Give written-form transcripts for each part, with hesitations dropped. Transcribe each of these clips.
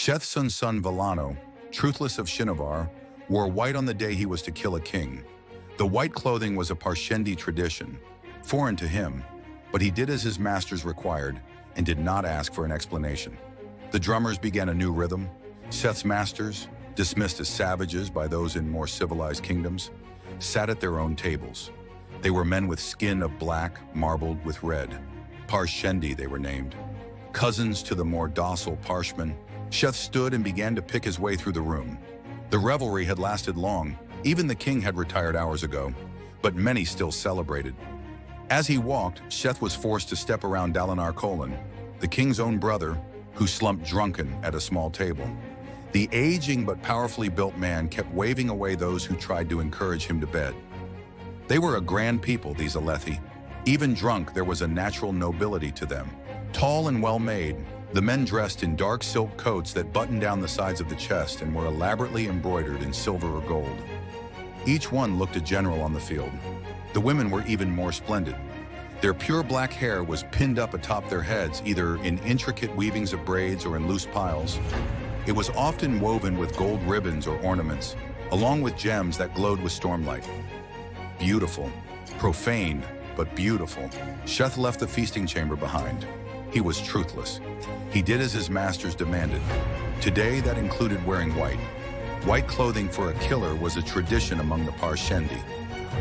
Szeth's son Villano, truthless of Shinovar, wore white on the day he was to kill a king. The white clothing was a Parshendi tradition, foreign to him, but he did as his masters required and did not ask for an explanation. The drummers began a new rhythm. Szeth's masters, dismissed as savages by those in more civilized kingdoms, sat at their own tables. They were men with skin of black, marbled with red. Parshendi they were named. Cousins to the more docile Parshmen, Szeth stood and began to pick his way through the room. The revelry had lasted long. Even the king had retired hours ago, but many still celebrated. As he walked, Szeth was forced to step around Dalinar Kholin, the king's own brother, who slumped drunken at a small table. The aging but powerfully built man kept waving away those who tried to encourage him to bed. They were a grand people, these Alethi. Even drunk, there was a natural nobility to them. Tall and well-made, the men dressed in dark silk coats that buttoned down the sides of the chest and were elaborately embroidered in silver or gold. Each one looked a general on the field. The women were even more splendid. Their pure black hair was pinned up atop their heads, either in intricate weavings of braids or in loose piles. It was often woven with gold ribbons or ornaments, along with gems that glowed with stormlight. Beautiful, profane, but beautiful. Szeth left the feasting chamber behind. He was truthless. He did as his masters demanded. Today, that included wearing white. White clothing for a killer was a tradition among the Parshendi.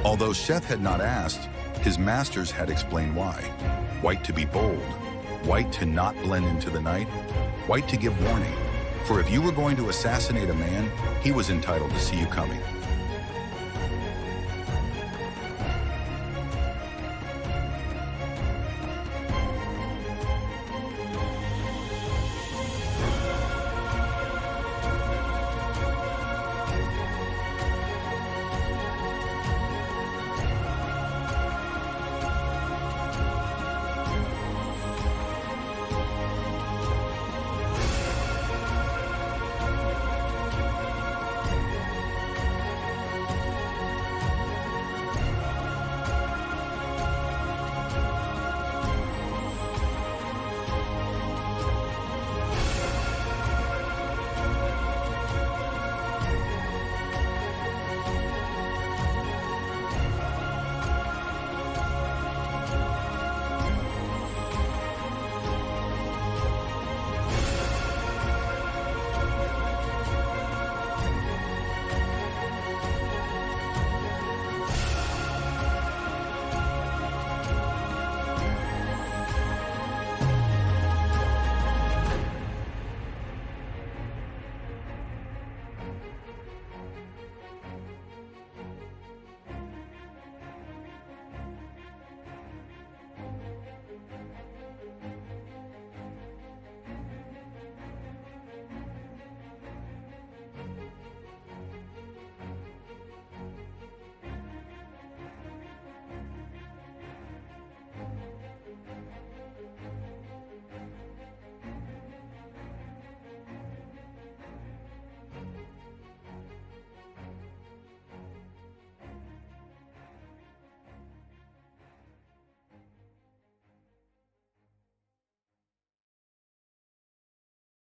Although Szeth had not asked, his masters had explained why. White to be bold, white to not blend into the night, white to give warning. For if you were going to assassinate a man, he was entitled to see you coming.